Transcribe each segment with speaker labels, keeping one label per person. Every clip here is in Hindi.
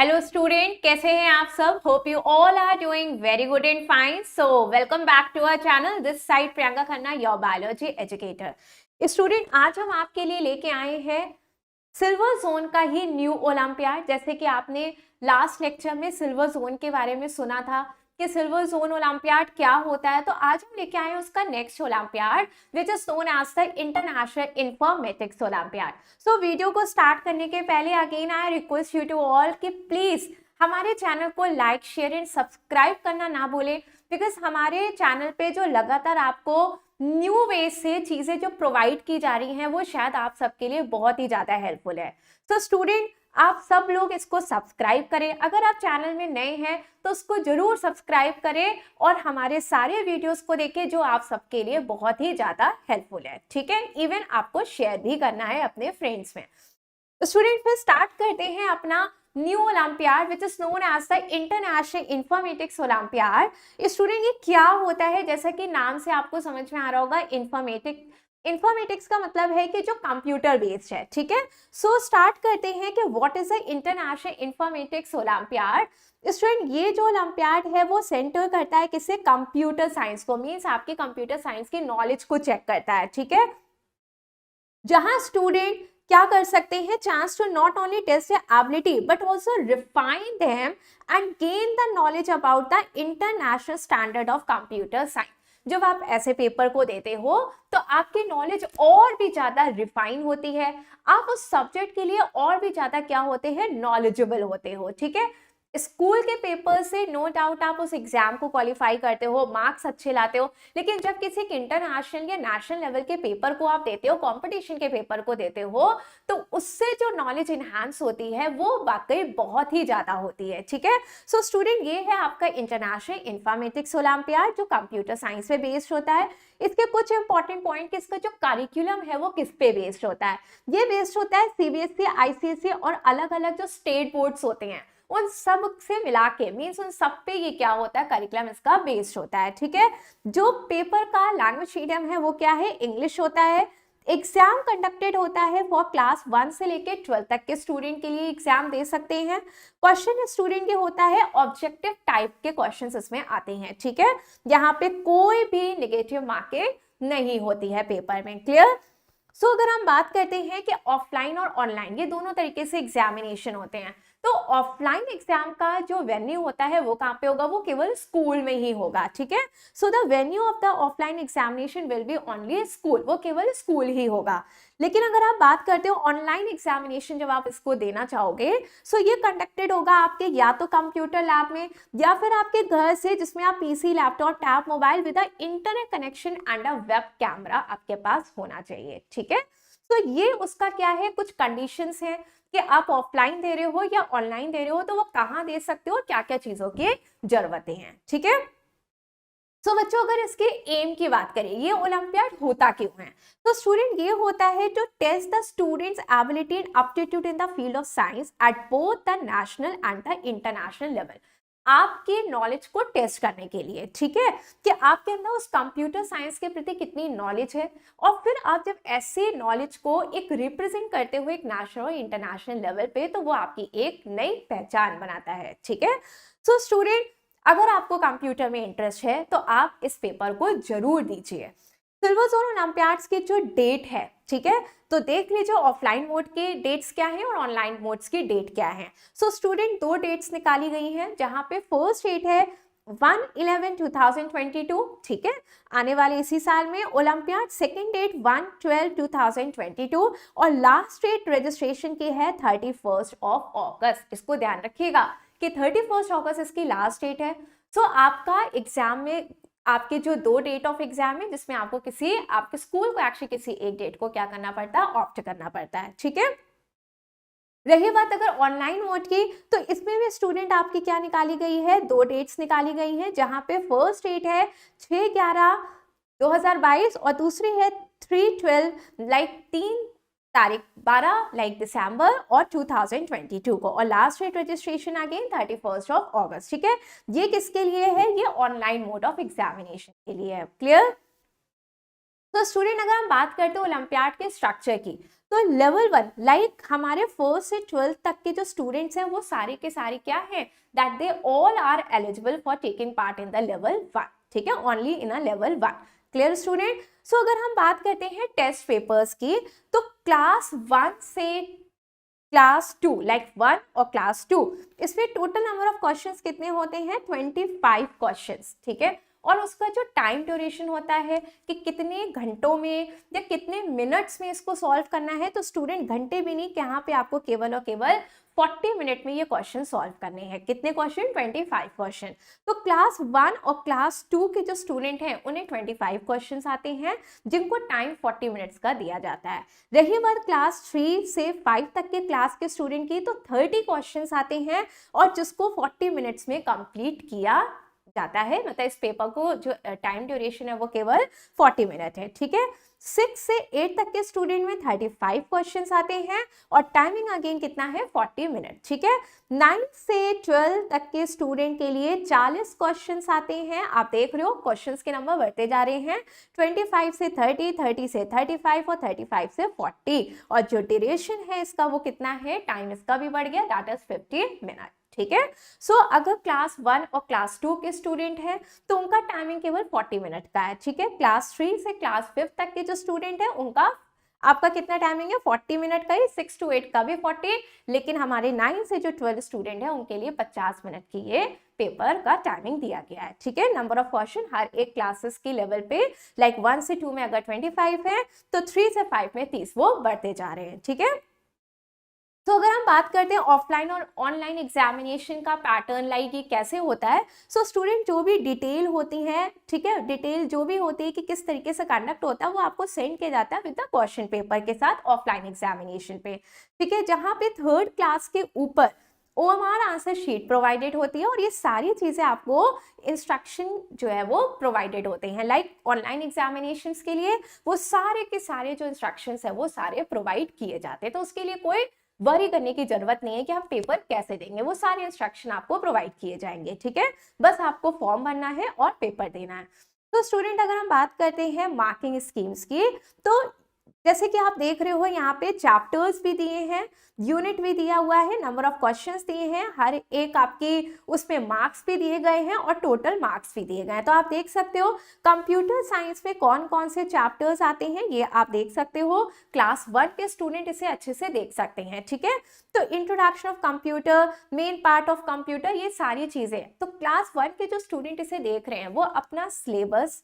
Speaker 1: हेलो स्टूडेंट, कैसे हैं आप सब? Hope you all are doing very good and fine. So welcome back to our channel. This side Priyanka Khanna, your biology educator. Student, आज हम आपके लिए लेके आए हैं सिल्वर जोन का ही न्यू ओलंपियाड. जैसे कि आपने लास्ट लेक्चर में सिल्वर जोन के बारे में सुना था कि सिल्वर जोन ओलंपियाड क्या होता है, तो आज हम लेके आए हैं उसका next olympiad which is known as the international informatics olympiad. So video को स्टार्ट करने के पहले again I request you to all कि प्लीज हमारे चैनल को लाइक, शेयर एंड सब्सक्राइब करना ना भूलें, बिकॉज हमारे चैनल पे जो लगातार आपको न्यू वे से चीजें जो प्रोवाइड की जा रही हैं वो शायद आप सबके लिए बहुत ही ज्यादा हेल्पफुल है. तो स्टूडेंट, आप सब लोग इसको सब्सक्राइब करें. अगर आप चैनल में नए हैं तो उसको जरूर सब्सक्राइब करें और हमारे सारे वीडियोस को देखें जो आप सबके लिए बहुत ही ज्यादा हेल्पफुल है. ठीक है, इवन आपको शेयर भी करना है अपने फ्रेंड्स में. स्टूडेंट, फिर स्टार्ट करते हैं अपना new olympiad which is known as the international informatics olympiad. Student, ये क्या होता है? जैसा कि नाम से आपको समझ में आ रहा होगा, इंफॉर्मेटिक्स का मतलब है कि जो कंप्यूटर बेस्ड है. ठीक है, सो स्टार्ट करते हैं कि what is the international informatics olympiad. Student, ये जो ओलंपियाड है वो सेंटर करता है किससे? कंप्यूटर साइंस को. मीन्स आपकी कंप्यूटर साइंस की नॉलेज को चेक करता है. ठीक है, जहां स्टूडेंट क्या कर सकते हैं? Chance to not only test their ability but also refine them and gain the knowledge about the international standard of computer science. जब आप ऐसे पेपर को देते हो तो आपकी नॉलेज और भी ज्यादा रिफाइन होती है, आप उस सब्जेक्ट के लिए और भी ज्यादा क्या होते हैं? नॉलेजेबल होते हो. ठीक है, स्कूल के पेपर से नो डाउट आप उस एग्जाम को क्वालिफाई करते हो, मार्क्स अच्छे लाते हो, लेकिन जब किसी इंटरनेशनल या नेशनल लेवल के पेपर को आप देते हो, कंपटीशन के पेपर को देते हो, तो उससे जो नॉलेज इनहांस होती है वो वाकई बहुत ही ज्यादा होती है. ठीक है, सो स्टूडेंट, ये है आपका इंटरनेशनल इंफॉर्मेटिक्स ओलंपियाड जो कंप्यूटर साइंस पे बेस्ड होता है. इसके कुछ इंपॉर्टेंट पॉइंट कि इसका जो करिकुलम है वो किस पे बेस्ड होता है. ये बेस्ड होता है सीबीएसई, आईसीएसई और अलग अलग जो स्टेट बोर्ड्स होते हैं उन सब से मिला के, मीन्स उन सब पे ये क्या होता है? करिकुलम इसका बेस्ड होता है. ठीक है, जो पेपर का लैंग्वेज मीडियम है वो क्या है? इंग्लिश होता है. एग्जाम कंडक्टेड होता है फॉर क्लास 1 से लेके 12 तक के स्टूडेंट के लिए एग्जाम दे सकते हैं. क्वेश्चन स्टूडेंट के होता है ऑब्जेक्टिव टाइप के क्वेश्चंस इसमें आते हैं. ठीक है, यहाँ पे कोई भी नेगेटिव मार्किंग नहीं होती है पेपर में. क्लियर? सो अगर हम बात करते हैं कि ऑफलाइन और ऑनलाइन ये दोनों तरीके से एग्जामिनेशन होते हैं, तो ऑफलाइन एग्जाम का जो वेन्यू होता है वो कहाँ पे होगा? वो केवल स्कूल में ही होगा. ठीक है, so the venue of the offline examination will be only school. वो केवल स्कूल ही होगा. लेकिन अगर आप बात करते हो ऑनलाइन एग्जामिनेशन, जब आप इसको देना चाहोगे, सो ये कंडक्टेड होगा आपके या तो कंप्यूटर लैब में या फिर आपके घर से, जिसमें आप PC, laptop, tab, mobile with internet connection and a web camera आपके पास होना चाहिए. ठीक है, तो ये उसका क्या है? कुछ कंडीशंस हैं कि आप ऑफलाइन दे रहे हो या ऑनलाइन दे रहे हो, तो वो कहाँ दे सकते हो और क्या क्या चीजों की जरूरतें हैं. ठीक है, सो बच्चों, अगर इसके एम की बात करें, ये ओलंपियाड होता क्यों है? तो स्टूडेंट, ये होता है to test the students ability and aptitude in the field of science at both the national and the international level. आपके नॉलेज को टेस्ट करने के लिए. ठीक है, कि आपके अंदर उस कंप्यूटर साइंस के प्रति कितनी नॉलेज है, और फिर आप जब ऐसे नॉलेज को एक रिप्रेजेंट करते हुए एक नेशनल और इंटरनेशनल लेवल पे, तो वो आपकी एक नई पहचान बनाता है. ठीक है, सो स्टूडेंट, अगर आपको कंप्यूटर में इंटरेस्ट है तो आप इस पेपर को जरूर दीजिए. सिल्वर जोन ओलंपियाड्स की जो डेट है, ठीक है, तो देख लीजिए ऑफलाइन मोड के डेट्स क्या हैं और ऑनलाइन मोड्स की डेट क्या है. सो स्टूडेंट, दो डेट्स निकाली गई हैं, जहां पे फर्स्ट डेट है 1/11/2022. ठीक है, आने वाले इसी साल में ओलंपियाड. सेकेंड डेट 1/12/2022 और लास्ट डेट रजिस्ट्रेशन की है 31 अगस्त. इसको ध्यान रखिएगा कि 31 अगस्त इसकी लास्ट डेट है. सो आपका एग्जाम में आपके जो दो डेट ऑफ एग्जाम है, जिसमें आपको आपके स्कूल को एक्चुअली किसी एक डेट को क्या करना पड़ता है? ऑप्ट करना पड़ता है. ठीक है, रही बात अगर ऑनलाइन मोड की, तो इसमें भी स्टूडेंट आपकी क्या निकाली गई है? दो डेट्स निकाली गई हैं, जहां पे फर्स्ट डेट है 6/11/2022 और दूसरी है 3/12 लाइक 3 तारीख 12 लाइक दिसंबर और 2022 को, और लास्ट डेट रजिस्ट्रेशन अगेन 31 अगस्त. ठीक है, ये किसके लिए है? ये ऑनलाइन मोड ऑफ एग्जामिनेशन के लिए है. क्लियर? तो स्टूडेंट, अगर हम बात करते हैं ओलंपियाड के स्ट्रक्चर की, तो लेवल 1 लाइक हमारे 1st से 12th तक के जो स्टूडेंट्स हैं वो सारे के सारे क्या हैं, that they all are eligible for taking part in the level 1, ठीक है, only in a level 1। Clear student? So अगर हम बात करते हैं टेस्ट पेपर्स की, तो क्लास 1 से क्लास 2 लाइक 1 और क्लास 2, इसमें टोटल नंबर ऑफ क्वेश्चंस कितने होते हैं, 25 क्वेश्चंस, ठीक है। और उसका जो टाइम ड्यूरेशन होता है कि कितने घंटों में या कितने मिनट्स में इसको सॉल्व करना है, तो स्टूडेंट घंटे भी नहीं, यहाँ पे आपको केवल और केवल 40 मिनट में ये क्वेश्चन सॉल्व करने हैं। कितने क्वेश्चन? 25 क्वेश्चन। तो क्लास 1 और क्लास 2 के जो स्टूडेंट हैं उन्हें 25 क्वेश्चंस आते हैं, जिनको टाइम 40 मिनट्स का दिया जाता है। रही बात क्लास 3 से 5 तक के क्लास के स्टूडेंट की, तो 30 क्वेश्चंस आते हैं और जिसको 40 मिनट्स में कंप्लीट किया जाता है, मतलब इस पेपर को जो टाइम ड्यूरेशन है वो केवल 40 मिनट है, ठीक है। 6 से 8 तक के स्टूडेंट में 35 क्वेश्चंस आते हैं और टाइमिंग अगेन कितना है, 40 मिनट, ठीक है। 9 से 12 तक के स्टूडेंट के लिए 40 क्वेश्चंस आते हैं। आप देख रहे हो क्वेश्चंस के नंबर बढ़ते जा रहे हैं, 25 से 30, 30 से 35 और 35 से 40, और जो ड्यूरेशन है इसका वो कितना है, टाइम इसका भी बढ़ गया, दैट इज 50 मिनट, ठीक है। सो अगर क्लास 1 और क्लास 2 के स्टूडेंट हैं तो उनका टाइमिंग केवल 40 मिनट का है, ठीक है। क्लास 3 से क्लास 5 तक के जो स्टूडेंट हैं उनका आपका कितना टाइमिंग है, 40 मिनट का ही, 6 to 8 का भी 40, लेकिन हमारे 9 से जो 12 स्टूडेंट है उनके लिए 50 मिनट की ये पेपर का टाइमिंग दिया गया है, ठीक है। नंबर ऑफ क्वेश्चन हर एक क्लासेस की लेवल पे, लाइक 1 से 2 में अगर 25 है तो 3 से 5 में 30 वो बढ़ते जा रहे हैं, ठीक है। तो अगर हम बात करते हैं ऑफलाइन और ऑनलाइन एग्जामिनेशन का पैटर्न, लाइक ये कैसे होता है, सो स्टूडेंट जो भी डिटेल होती है, ठीक है, डिटेल जो भी होती है कि किस तरीके से कंडक्ट होता है वो आपको सेंड किया जाता है विद द क्वेश्चन पेपर के साथ ऑफलाइन एग्जामिनेशन पे, ठीक है। जहाँ पे 3rd क्लास के ऊपर OMR आंसर शीट प्रोवाइडेड होती है और ये सारी चीजें आपको इंस्ट्रक्शन जो है वो प्रोवाइडेड होते हैं, लाइक ऑनलाइन एग्जामिनेशंस के लिए वो सारे के सारे जो इंस्ट्रक्शंस है वो सारे प्रोवाइड किए जाते हैं। तो उसके लिए कोई वरी करने की जरूरत नहीं है कि हम पेपर कैसे देंगे, वो सारे इंस्ट्रक्शन आपको प्रोवाइड किए जाएंगे, ठीक है। बस आपको फॉर्म भरना है और पेपर देना है। तो स्टूडेंट अगर हम बात करते हैं मार्किंग स्कीम्स की, तो जैसे कि आप देख रहे हो यहाँ पे चैप्टर्स भी दिए हैं, यूनिट भी दिया हुआ है, नंबर ऑफ क्वेश्चंस दिए हैं, हर एक आपकी उसमें मार्क्स भी दिए गए हैं और टोटल मार्क्स भी दिए गए हैं। तो आप देख सकते हो कंप्यूटर साइंस में कौन कौन से चैप्टर्स आते हैं, ये आप देख सकते हो। क्लास 1 के स्टूडेंट इसे अच्छे से देख सकते हैं, ठीक है। तो introduction of computer, main part of computer, ये सारी चीजें, तो क्लास 1 के जो स्टूडेंट इसे देख रहे हैं वो अपना सिलेबस,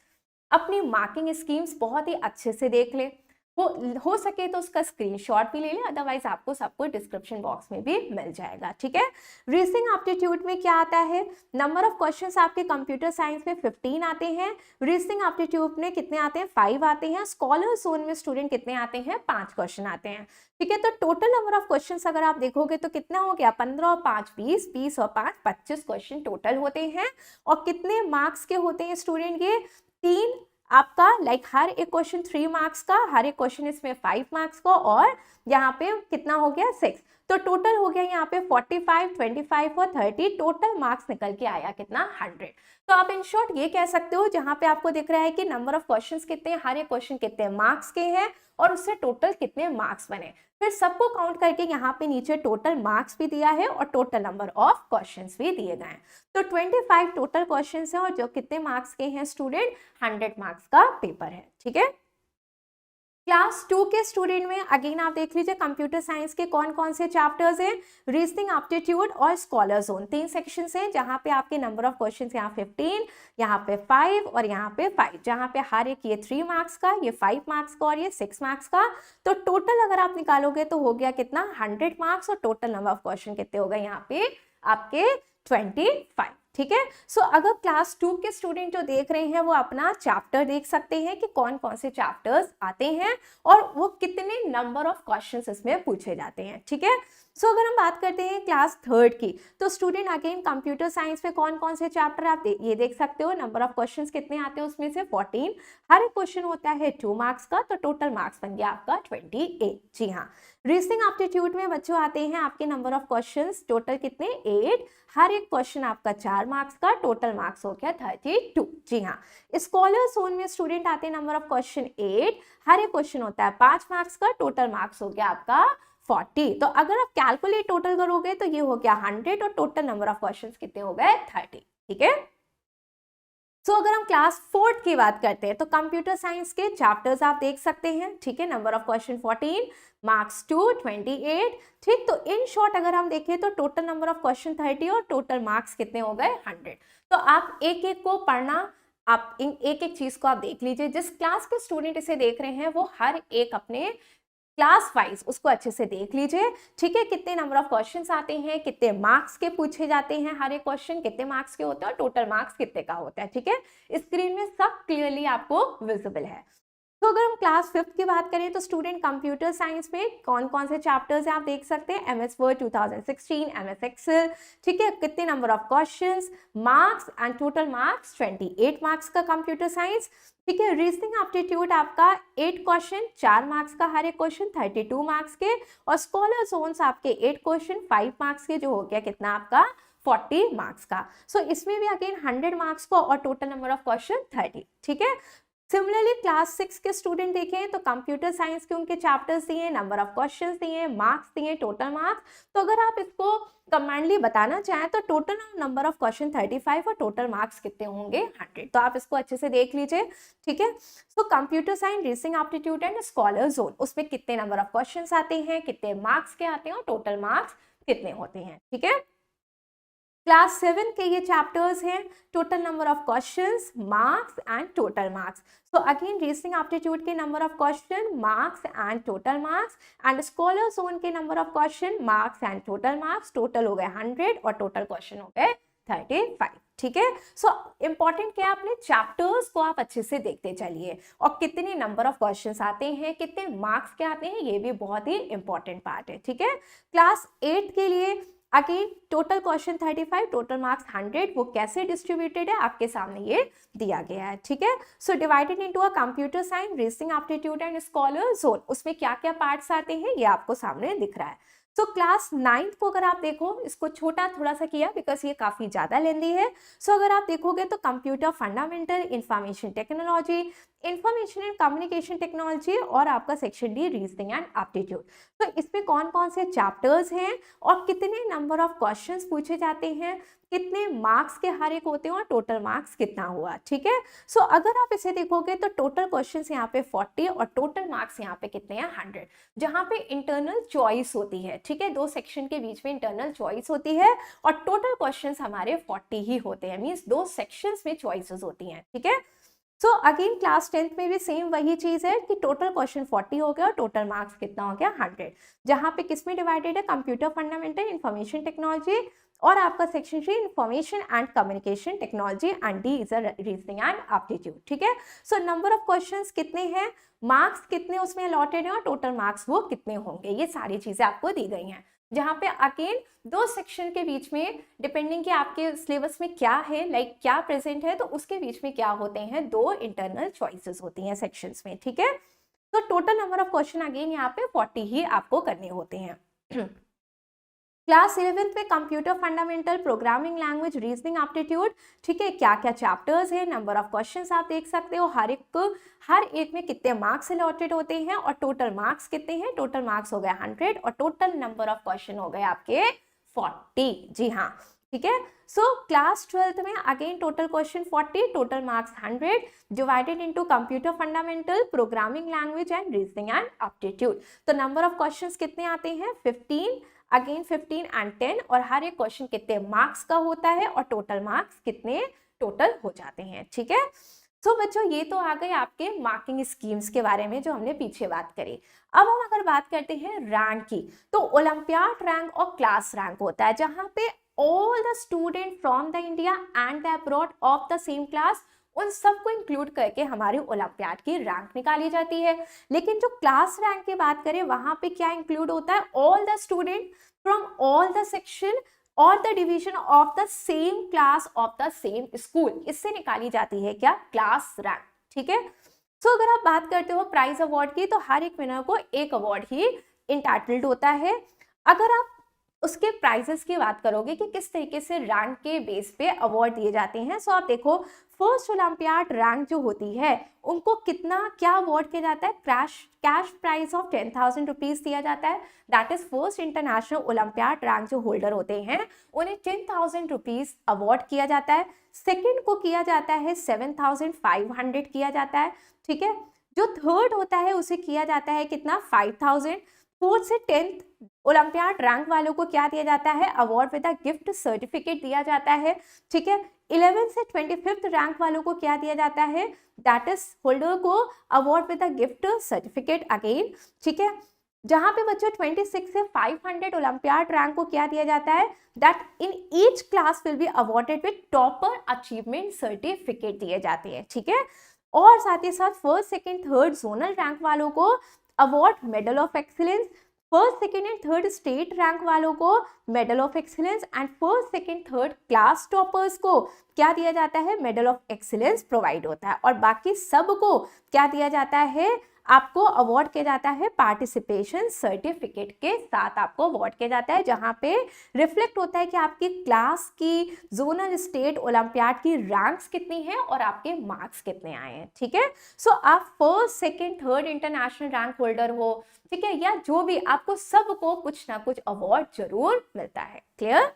Speaker 1: अपनी मार्किंग स्कीम्स बहुत ही अच्छे से देख ले, हो सके तो उसका स्क्रीनशॉट भी ले लें, अदरवाइज आपको सब कुछ डिस्क्रिप्शन बॉक्स में भी मिल जाएगा, ठीक है। रीजनिंग एप्टीट्यूड में क्या आता है, नंबर ऑफ क्वेश्चंस आपके कंप्यूटर साइंस में 15 आते हैं, रीजनिंग एप्टीट्यूड में कितने आते हैं, 5 आते हैं, स्कॉलर जोन में स्टूडेंट कितने आते हैं, 5 क्वेश्चन आते हैं, ठीक है। तो टोटल नंबर ऑफ क्वेश्चंस अगर आप देखोगे तो कितना हो गया, 15 और 5 20, 20 और 5 25 क्वेश्चन टोटल होते हैं। और कितने मार्क्स के होते हैं स्टूडेंट के, 3 आपका, लाइक हर एक क्वेश्चन 3 मार्क्स का, हर एक क्वेश्चन इसमें 5 मार्क्स का, और यहाँ पे कितना हो गया 6, तो टोटल हो गया यहाँ पे 45, 25 और 30, टोटल मार्क्स निकल के आया कितना, 100। तो आप इन शॉर्ट ये कह सकते हो, जहाँ पे आपको दिख रहा है कि नंबर ऑफ क्वेश्चंस कितने, हर एक क्वेश्चन कितने मार्क्स के हैं और उससे टोटल कितने मार्क्स बने, फिर सबको काउंट करके यहाँ पे नीचे टोटल मार्क्स भी दिया है और टोटल नंबर ऑफ क्वेश्चंस भी दिए गए हैं। तो 25 टोटल क्वेश्चंस हैं और जो कितने मार्क्स के हैं स्टूडेंट, 100 मार्क्स का पेपर है, ठीक है। क्लास 2 के स्टूडेंट में अगेन आप देख लीजिए कंप्यूटर साइंस के कौन कौन से चैप्टर्स हैं, रीजनिंग एप्टीट्यूड और स्कॉलर जोन, 3 सेक्शंस हैं, जहां पे आपके नंबर ऑफ क्वेश्चंस यहाँ 15, यहाँ पे 5 और यहाँ पे 5, जहां पे हर एक ये 3 मार्क्स का, ये 5 मार्क्स का और ये 6 मार्क्स का। तो टोटल अगर आप निकालोगे तो हो गया कितना, 100 मार्क्स, और टोटल नंबर ऑफ क्वेश्चन कितने हो गए यहाँ पे आपके 25, ठीक है। सो अगर क्लास 2 के स्टूडेंट जो देख रहे हैं वो अपना चैप्टर देख सकते हैं कि कौन कौन से चैप्टर्स आते हैं और वो कितने नंबर ऑफ क्वेश्चंस इसमें पूछे जाते हैं, ठीक है। सो अगर हम बात करते हैं क्लास थर्ड की, तो स्टूडेंट अगेन कंप्यूटर साइंस में कौन कौन से चैप्टर आप ये देख सकते हो। नंबर ऑफ क्वेश्चंस कितने आते हैं उसमें से 14। हर एक क्वेश्चन होता है 2 मार्क्स का, तो टोटल मार्क्स बन गया आपका 28। जी हाँ। रीजनिंग एप्टीट्यूड में बच्चों आते हैं आपके नंबर ऑफ क्वेश्चंस टोटल कितने 8। हर एक क्वेश्चन आपका 4 मार्क्स का, टोटल मार्क्स हो गया 32। जी हाँ। स्कॉलर जोन में स्टूडेंट आते हैं नंबर ऑफ क्वेश्चन 8। हर एक क्वेश्चन होता है 5 मार्क्स का, टोटल मार्क्स हो गया आपका 40। तो अगर आप कैलकुलेट टोटल करोगे तो ये हो गया 100 और टोटल नंबर ऑफ क्वेश्चंस कितने हो गए 30। ठीक है। सो अगर हम क्लास फोर्थ की बात करते हैं तो कंप्यूटर साइंस के चैप्टर्स आप देख सकते हैं। ठीक है। Number of question 14, marks 2 28। ठीक। तो इन शॉर्ट अगर हम देखें तो टोटल नंबर ऑफ क्वेश्चन 30 और टोटल मार्क्स कितने हो गए 100। तो आप एक एक को पढ़ना, आप इन एक एक चीज को आप देख लीजिए। जिस क्लास के स्टूडेंट इसे देख रहे हैं वो हर एक अपने क्लास वाइज उसको अच्छे से देख लीजिए। ठीक है। कितने नंबर ऑफ क्वेश्चंस आते हैं, कितने मार्क्स के पूछे जाते हैं, हर एक क्वेश्चन कितने मार्क्स के होते हैं और टोटल मार्क्स कितने का होता है। ठीक है। स्क्रीन में सब क्लियरली आपको विजिबल है। तो अगर हम क्लास फिफ्थ की बात करें तो स्टूडेंट कंप्यूटर साइंस में कौन कौन से चैप्टर्स हैं आप देख सकते हैं। MS word 2016, MS excel. ठीक है। कितने number of questions, marks and total marks 28 marks का कंप्यूटर साइंस। ठीक है। रीजनिंग एप्टीट्यूड आपका 8 क्वेश्चन 4 मार्क्स का, हर एक क्वेश्चन 32 मार्क्स के। और स्कॉलर जोन्स आपके 8 क्वेश्चन 5 मार्क्स के, जो हो गया कितना आपका 40 मार्क्स का। सो इसमें भी अगेन 100 मार्क्स को और टोटल नंबर ऑफ क्वेश्चन 30। ठीक है। सिमिलरली क्लास 6 के स्टूडेंट देखें तो कंप्यूटर साइंस के उनके चैप्टर्स दिए, नंबर ऑफ क्वेश्चंस दिए, मार्क्स दिए, टोटल मार्क्स। तो अगर आप इसको कमांडली बताना चाहें तो टोटल नंबर ऑफ क्वेश्चन 35 और टोटल मार्क्स कितने होंगे 100। तो आप इसको अच्छे से देख लीजिए। ठीक है। So computer science, reasoning aptitude and scholar zone, उसमें कितने नंबर ऑफ क्वेश्चंस आते हैं, कितने मार्क्स के आते हैं और टोटल मार्क्स कितने होते हैं। ठीक है। क्लास 7 के ये चैप्टर्स हैं, total number of questions, marks and total marks. So again reasoning aptitude के number of question, marks and total marks, and scholar zone के number of question, marks and total marks. Total हो गए 100 और टोटल क्वेश्चन हो गए 35। ठीक है। सो इंपॉर्टेंट क्या, अपने चैप्टर्स को आप अच्छे से देखते चलिए और कितने नंबर ऑफ क्वेश्चंस आते हैं, कितने मार्क्स के आते हैं, ये भी बहुत ही इंपॉर्टेंट पार्ट है। ठीक है। क्लास 8 के लिए again total question 35, total marks 100। वो कैसे डिस्ट्रीब्यूटेड है आपके सामने ये दिया गया है। ठीक है। So divided into a computer science, reasoning aptitude and scholar zone, उसमें क्या क्या पार्ट्स आते हैं ये आपको सामने दिख रहा है। सो क्लास 9 को अगर आप देखो, इसको छोटा थोड़ा सा किया बिकॉज ये काफी ज्यादा लेंदी है। सो अगर आप देखोगे तो computer fundamental, information technology, information and communication technology और आपका section D reasoning and aptitude. तो इसमें कौन कौन से चैप्टर्स हैं और कितने नंबर ऑफ क्वेश्चंस पूछे जाते हैं, कितने मार्क्स के हर एक होते हैं और टोटल मार्क्स कितना हुआ। ठीक है। सो अगर आप इसे देखोगे तो टोटल क्वेश्चंस यहाँ पे 40 और टोटल मार्क्स यहाँ पे कितने हैं 100, जहाँ पे इंटरनल चॉइस होती है। ठीक है। 2 सेक्शन के बीच में इंटरनल चॉइस होती है और टोटल क्वेश्चंस हमारे 40 ही होते हैं, मींस 2 सेक्शंस में चॉइसेस होती हैं। ठीक है। सो अगेन क्लास 10th में भी सेम वही चीज है कि टोटल क्वेश्चन 40 हो गया और टोटल मार्क्स कितना हो गया 100, जहां पे किसमें डिवाइडेड है, कंप्यूटर फंडामेंटल, इंफॉर्मेशन टेक्नोलॉजी और आपका section C information and communication technology, and D is reasoning and aptitude. ठीक है। सो नंबर ऑफ क्वेश्चंस कितने हैं, मार्क्स कितने उसमें अलॉटेड है और टोटल मार्क्स वो कितने होंगे, ये सारी चीजें आपको दी गई हैं। जहाँ पे अगेन 2 सेक्शन के बीच में डिपेंडिंग कि आपके सिलेबस में क्या है, लाइक क्या प्रेजेंट है, तो उसके बीच में क्या होते हैं 2 इंटरनल चॉइसेस होती हैं सेक्शंस में। ठीक है। तो total number of question again यहाँ पे 40 ही आपको करने होते हैं। क्लास 11th में computer fundamental, programming language, reasoning aptitude. ठीक है। क्या क्या चैप्टर्स है, नंबर ऑफ क्वेश्चंस आप देख सकते हो, हर एक में कितने मार्क्स अलॉटेड होते हैं और टोटल मार्क्स कितने हैं। टोटल मार्क्स हो गए 100 और टोटल नंबर ऑफ क्वेश्चन हो गए आपके 40। जी हाँ। ठीक है। सो क्लास 12th में again total question 40, total marks 100, divided into computer fundamental, programming language and reasoning and aptitude. तो नंबर ऑफ क्वेश्चंस कितने आते हैं 15, अगेन 15 एंड 10, और हर एक क्वेश्चन कितने मार्क्स का होता है और टोटल मार्क्स कितने टोटल हो जाते हैं। ठीक है। सो बच्चों ये तो आ गए आपके मार्किंग स्कीम्स के बारे में जो हमने पीछे बात करी। अब हम अगर बात करते हैं रैंक की, तो ओलंपियाड रैंक और क्लास रैंक होता है, जहां पे all the student from the India and the abroad of the same class, उन सबको इंक्लूड करके हमारी ओलंपियाड की रैंक निकाली जाती है। लेकिन जो क्लास रैंक की बात करें वहां पे क्या इंक्लूड होता है, all the student from all the section और the division of the same class of the same school, इससे निकाली जाती है क्या, क्लास रैंक। ठीक है, सो अगर आप बात करते हो प्राइज अवार्ड की, तो हर एक विनर को एक अवार्ड ही इंटाइटल्ड होता है। अगर आप उसके प्राइजेस की बात करोगे कि किस तरीके से रैंक के बेस पे अवार्ड दिए जाते हैं, सो आप देखो फर्स्ट ओलंपियाड रैंक जो होती है उनको कितना क्या अवार्ड किया जाता है, कैश प्राइज ऑफ 10,000 रुपीज दिया जाता है। That is first international olympiad rank जो होल्डर होते हैं उन्हें 10,000 रुपीज अवार्ड किया जाता है। सेकेंड को किया जाता है 7,500 किया जाता है। ठीक है, जो थर्ड होता है उसे किया जाता है कितना, 5,000। फोर्थ से 10th ओलंपियाड रैंक वालों को क्या दिया जाता है, award with a gift certificate दिया जाता है। ठीक है, 11th से 25th रैंक वालों को क्या दिया जाता है, दैट इज होल्डर को award with a gift certificate again. ठीक है, जहां पे बच्चों 26 से 500 ओलंपियाड रैंक को क्या दिया जाता है, that in each class will be awarded with topper achievement certificate दिए जाते हैं। ठीक है, और साथ ही साथ first second third zonal rank वालों को award medal of excellence, first second and third state rank वालों को medal of excellence and first second third class toppers को क्या दिया जाता है, मेडल ऑफ एक्सीलेंस प्रोवाइड होता है। और बाकी सबको क्या दिया जाता है, आपको अवार्ड किया जाता है पार्टिसिपेशन सर्टिफिकेट के साथ आपको अवार्ड किया जाता है, जहां पे रिफ्लेक्ट होता है कि आपकी क्लास की जोनल स्टेट ओलंपियाड की रैंक्स कितनी है और आपके मार्क्स कितने आए हैं। ठीक है, सो आप first second third international rank holder हो, ठीक है, या जो भी, आपको सबको कुछ ना कुछ अवार्ड जरूर मिलता है। क्लियर?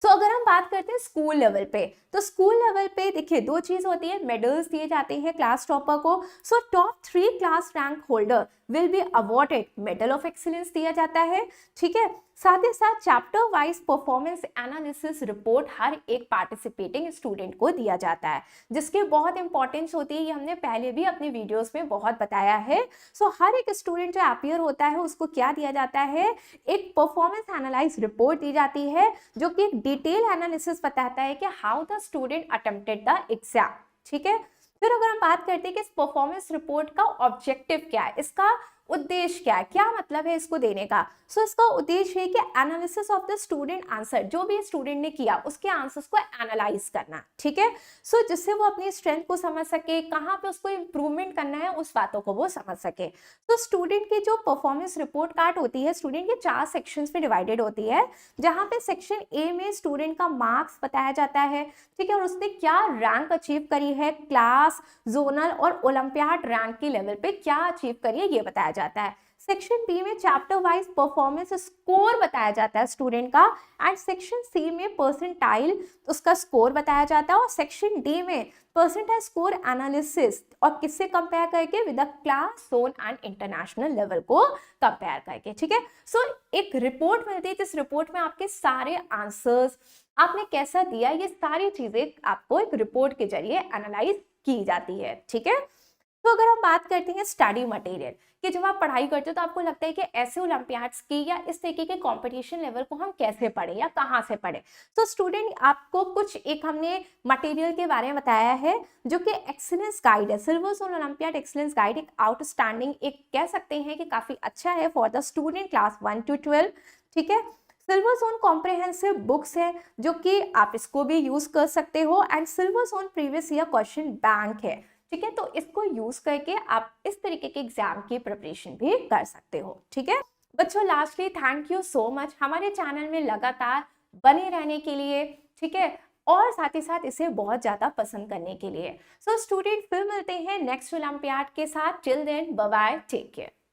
Speaker 1: तो अगर हम बात करते हैं स्कूल लेवल पे, तो स्कूल लेवल पे देखिए दो चीज होती है, मेडल्स दिए जाते हैं क्लास टॉपर को। So top 3 class rank holder will be awarded medal of excellence दिया जाता है। ठीक है, साथ ही साथ chapter wise performance analysis report हर एक पार्टिसिपेटिंग स्टूडेंट को दिया जाता है, जिसकी बहुत इंपॉर्टेंस होती है, ये हमने पहले भी अपने वीडियोस में बहुत बताया है। सो हर एक स्टूडेंट जो अपीयर होता है उसको क्या दिया जाता है, एक परफॉर्मेंस एनालाइज रिपोर्ट दी जाती है, जो कि एक डिटेल एनालिसिस बताता है कि how the student attempted the exam. ठीक है, फिर अगर हम बात करते हैं कि इस परफॉर्मेंस रिपोर्ट का ऑब्जेक्टिव क्या है, इसका उद्देश्य क्या है, क्या मतलब है इसको देने का। सो इसका उद्देश्य है कि analysis of the student answer, जो भी स्टूडेंट ने किया उसके आंसर्स को एनालाइज करना। ठीक है, सो जिससे वो अपनी स्ट्रेंथ को समझ सके, कहाँ पे उसको इम्प्रूवमेंट करना है उस बातों को वो समझ सके। तो स्टूडेंट की जो परफॉर्मेंस रिपोर्ट कार्ड होती है, स्टूडेंट के 4 सेक्शंस में डिवाइडेड होती है, जहाँ पे सेक्शन ए में स्टूडेंट का मार्क्स बताया जाता है। ठीक है, और उसने क्या रैंक अचीव करी है, क्लास, जोनल और ओलंपियाड रैंक की लेवल पे क्या अचीव करी है ये बताया जाता है। सेक्शन बी में चैप्टर वाइज परफॉर्मेंस स्कोर बताया जाता है स्टूडेंट का, एंड सेक्शन सी में परसेंटाइल उसका स्कोर बताया जाता है, और सेक्शन डी में परसेंटाइल स्कोर एनालिसिस, और किससे कंपेयर करके, with the class, zone and international level को कंपेयर करके। ठीक है, सो एक रिपोर्ट मिलती है, जिस रिपोर्ट में आपके सारे आंसर्स, आपने कैसा दिया, ये सारी चीजें आपको एक रिपोर्ट के जरिए एनालाइज की जाती है। ठीक है, तो अगर हम बात करते हैं स्टडी मटेरियल कि जब आप पढ़ाई करते हो तो आपको लगता है कि ऐसे ओलंपियाड्स की या इस तरीके के कंपटीशन लेवल को हम कैसे पढ़ें या कहाँ से पढ़ें, तो स्टूडेंट आपको कुछ एक हमने मटेरियल के बारे में बताया है, जो कि एक्सीलेंस गाइड है, silver zone olympiad excellence guide, एक आउटस्टैंडिंग, एक कह सकते हैं कि काफी अच्छा है for the student class 1 to 12। ठीक है, सिल्वर जोन कॉम्प्रिहेंसिव बुक्स है, जो कि आप इसको भी यूज कर सकते हो, and silver zone previous year question bank है। ठीक है, तो इसको यूज करके आप इस तरीके के एग्जाम की प्रिपरेशन भी कर सकते हो। ठीक है बच्चों, lastly thank you so much हमारे चैनल में लगातार बने रहने के लिए। ठीक है, और साथ ही साथ इसे बहुत ज्यादा पसंद करने के लिए। सो स्टूडेंट फिर मिलते हैं नेक्स्ट ओलंपियाड के साथ। Till then bye bye, take care.